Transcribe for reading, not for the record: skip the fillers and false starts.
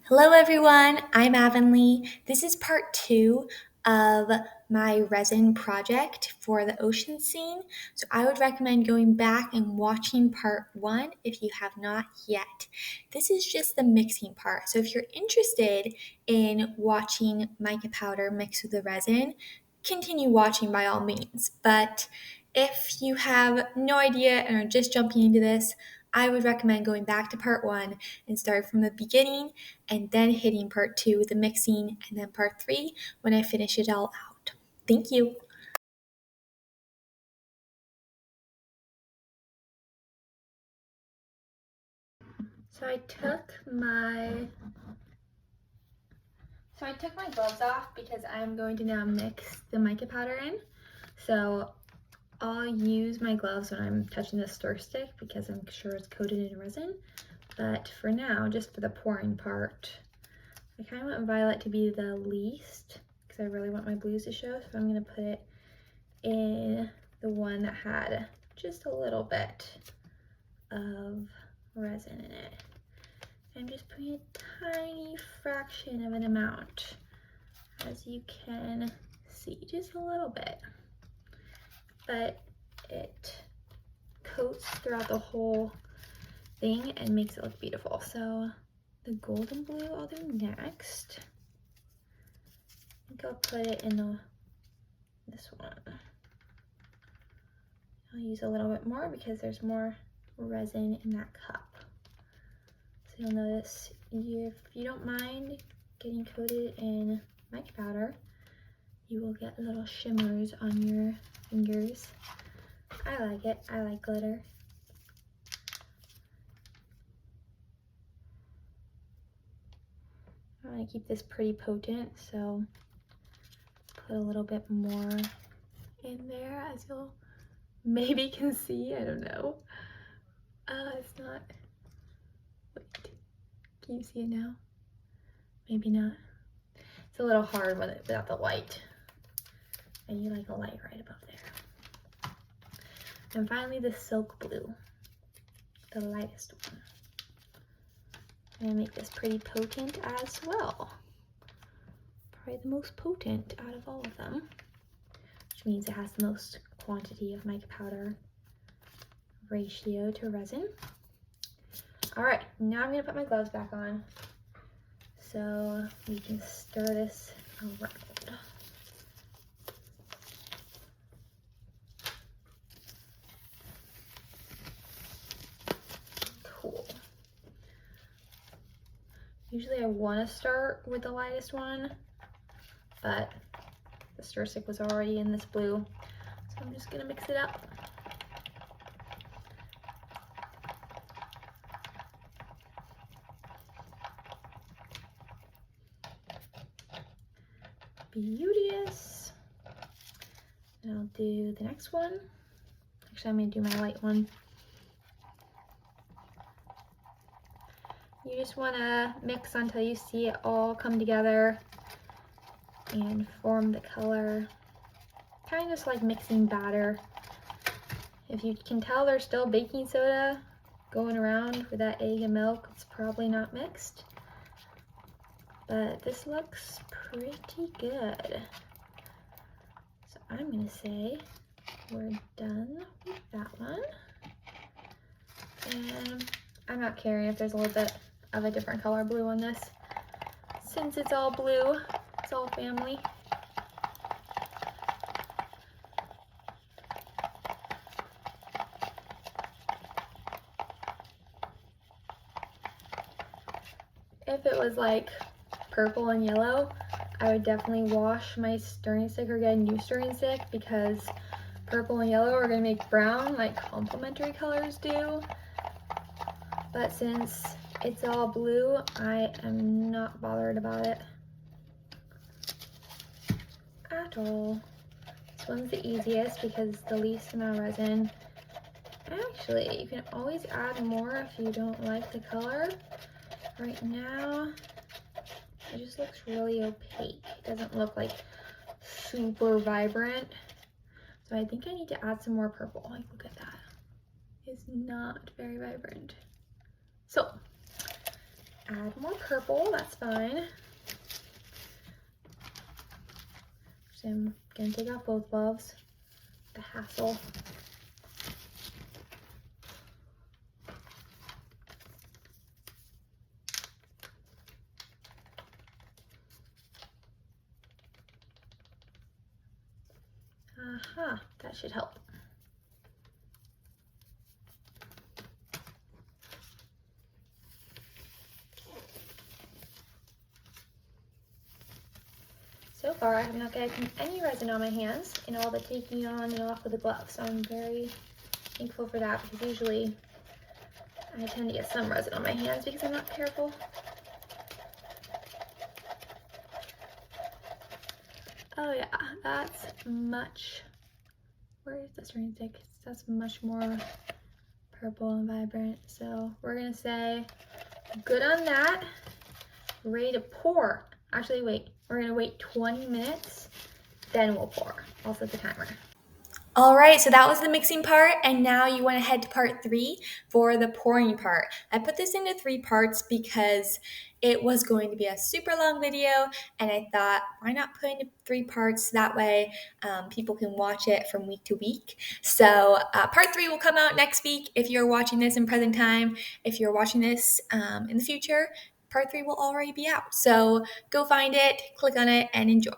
Hello everyone, I'm Avonlea. This is part 2 of my resin project for the ocean scene. So I would recommend going back and watching part 1 if you have not yet. This is just the mixing part. So if you're interested in watching mica powder mixed with the resin, continue watching by all means. But if you have no idea and are just jumping into this, I would recommend going back to part 1 and start from the beginning and then hitting part 2 with the mixing and then part 3 when I finish it all out. Thank you. So I took my gloves off because I'm going to now mix the mica powder in. So I'll use my gloves when I'm touching the stir stick because I'm sure it's coated in resin. But for now, just for the pouring part, I kind of want violet to be the least because I really want my blues to show. So I'm going to put it in the one that had just a little bit of resin in it. I'm just putting a tiny fraction of an amount, as you can see, just a little bit, but it coats throughout the whole thing and makes it look beautiful. So the golden blue I'll do next. I think I'll put it in this one. I'll use a little bit more because there's more resin in that cup. So you'll notice if you don't mind getting coated in mica powder, you will get little shimmers on your fingers. I like it. I like glitter. I want to keep this pretty potent, so put a little bit more in there, as you'll maybe can see. I don't know. It's not. Wait, can you see it now? Maybe not. It's a little hard without the light. I need like a light right above there. And finally, the silk blue, the lightest one. I'm gonna make this pretty potent as well. Probably the most potent out of all of them, which means it has the most quantity of mica powder ratio to resin. All right, now I'm gonna put my gloves back on so we can stir this around. Cool. Usually I want to start with the lightest one, but the stir stick was already in this blue, so I'm just gonna mix it up. Beauteous. And I'll do the next one. Actually, I'm gonna do my light one. You just wanna mix until you see it all come together and form the color. Kind of just like mixing batter. If you can tell there's still baking soda going around with that egg and milk, it's probably not mixed. But this looks pretty good. So I'm gonna say we're done with that one. And I'm not caring if there's a little bit of a different color blue on this. Since it's all blue, it's all family. If it was like purple and yellow, I would definitely wash my stirring stick or get a new stirring stick because purple and yellow are gonna make brown like complementary colors do. But since it's all blue, I am not bothered about it at all. This one's the easiest because it's the least amount of resin. Actually, you can always add more if you don't like the color. Right now, it just looks really opaque. It doesn't look like super vibrant. So I think I need to add some more purple. Like, look at that. It's not very vibrant. So add more purple, that's fine. So I'm gonna take off both gloves, the hassle. Aha, that should help. So far, I have not gotten any resin on my hands in all the taking on and off of the gloves, so I'm very thankful for that, because usually I tend to get some resin on my hands because I'm not careful. Oh yeah, that's much, where is this ring stick? That's much more purple and vibrant. So we're gonna say good on that, ready to pour. Actually, wait, we're gonna wait 20 minutes, then we'll pour. I'll set the timer. All right, so that was the mixing part, and now you want to head to part 3 for the pouring part. I put this into 3 parts because it was going to be a super long video, and I thought, why not put into 3 parts? That way people can watch it from week to week. So part 3 will come out next week if you're watching this in present time. If you're watching this in the future, part 3 will already be out. So go find it, click on it, and enjoy.